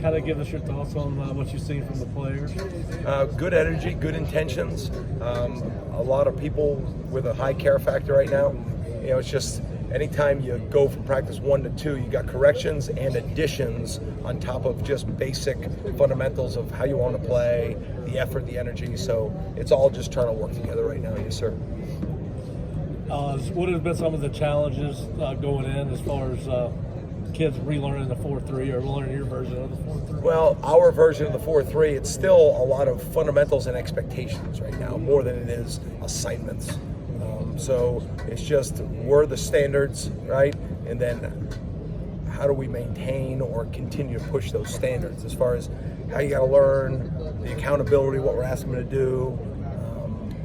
kind of give us your thoughts on what you've seen from the players. Good energy, good intentions. A lot of people with a high care factor right now. You know, it's just anytime you go from practice 1 to 2, you got corrections and additions on top of just basic fundamentals of how you want to play, the effort, the energy. So it's all just trying to work together right now. Yes, sir. What have been some of the challenges going in as far as kids relearning the 4-3 or learning your version of the 4-3? Well, our version of the 4-3, it's still a lot of fundamentals and expectations right now, more than it is assignments. So it's just, we're the standards, right? And then how do we maintain or continue to push those standards as far as how you got to learn, the accountability, what we're asking them to do,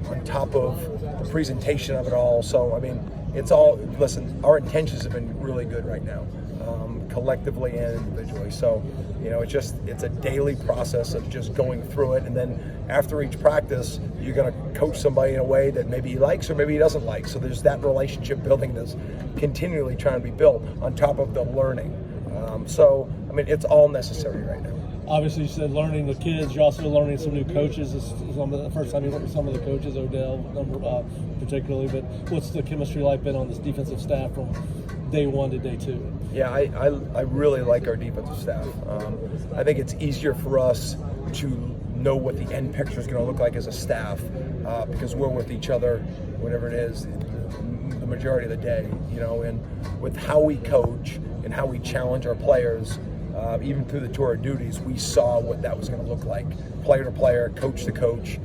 on top of the presentation of it all. So, I mean, it's all, listen, our intentions have been really good right now, collectively and individually. So, you know, it's a daily process of just going through it. And then after each practice, you're going to coach somebody in a way that maybe he likes or maybe he doesn't like. So there's that relationship building that's continually trying to be built on top of the learning. So, I mean, it's all necessary right now. Obviously, you said learning the kids. You're also learning some new coaches. This is the first time you worked with some of the coaches, Odell particularly. But what's the chemistry like been on this defensive staff from day 1 to day 2? Yeah, I really like our defensive staff. I think it's easier for us to know what the end picture is going to look like as a staff because we're with each other, whatever it is, the majority of the day. You know, and with how we coach and how we challenge our players. Even through the tour of duties, we saw what that was going to look like, player to player, coach to coach.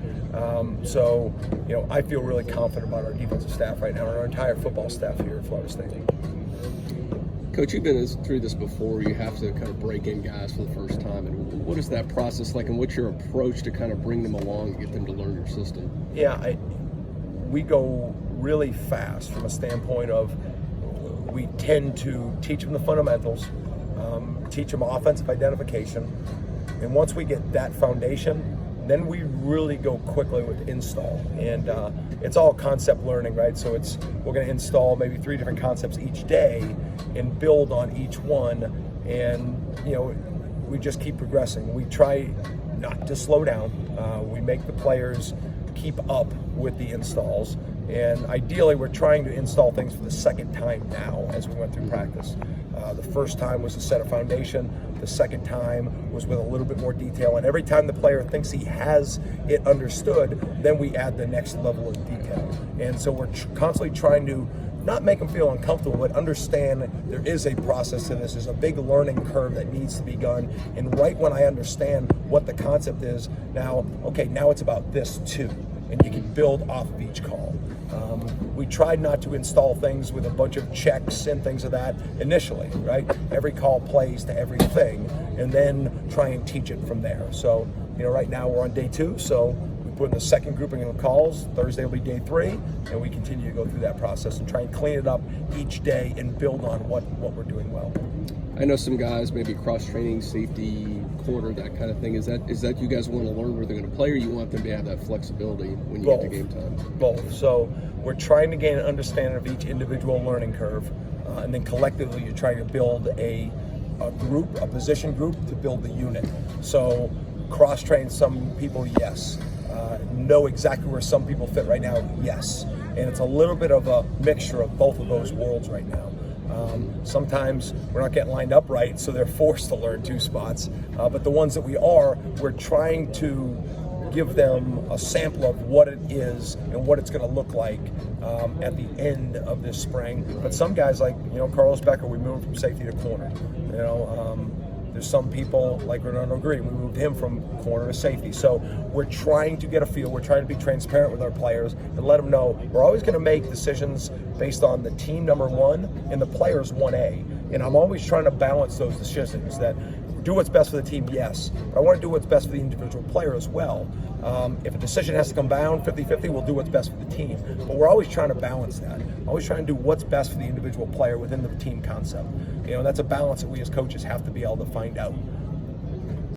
So, you know, I feel really confident about our defensive staff right now, and our entire football staff here at Florida State. Coach, you've been through this before. You have to kind of break in guys for the first time. And what is that process like, and what's your approach to kind of bring them along and get them to learn your system? Yeah, we go really fast from a standpoint of we tend to teach them the fundamentals, teach them offensive identification, and once we get that foundation, then we really go quickly with install. And it's all concept learning, right? So we're going to install maybe 3 different concepts each day and build on each one, and you know, we just keep progressing. We try not to slow down. We make the players keep up with the installs, and ideally we're trying to install things for the second time now as we went through practice. The first time was to set a foundation. The second time was with a little bit more detail. And every time the player thinks he has it understood, then we add the next level of detail. And so we're constantly trying to not make them feel uncomfortable, but understand there is a process to this. There's a big learning curve that needs to be done. And right when I understand what the concept is, now it's about this too. And you can build off of each call. We tried not to install things with a bunch of checks and things of that initially, right? Every call plays to everything, and then try and teach it from there. So, you know, right now we're on day 2, so we put in the second grouping of calls. Thursday will be day 3, and we continue to go through that process and try and clean it up each day and build on what we're doing well. I know some guys maybe cross-training, safety, corner, that kind of thing. Is that you guys want to learn where they're going to play, or you want them to have that flexibility when you get to game time? Both. So we're trying to gain an understanding of each individual learning curve, and then collectively you're trying to build a group, a position group to build the unit. So cross-train some people, yes. Know exactly where some people fit right now, yes. And it's a little bit of a mixture of both of those worlds right now. Sometimes we're not getting lined up right, so they're forced to learn 2 spots. But the ones that we're trying to give them a sample of what it is and what it's going to look like at the end of this spring. But some guys, like, you know, Carlos Becker, we moved from safety to corner. You know, there's some people like Renato Green, we moved him from corner to safety. So we're trying to get a feel. We're trying to be transparent with our players and let them know we're always going to make decisions based on the team number 1 and the players 1A. And I'm always trying to balance those decisions that do what's best for the team, yes, but I want to do what's best for the individual player as well. If a decision has to come down 50-50, we'll do what's best for the team. But we're always trying to balance that. Always trying to do what's best for the individual player within the team concept. You know, that's a balance that we as coaches have to be able to find out.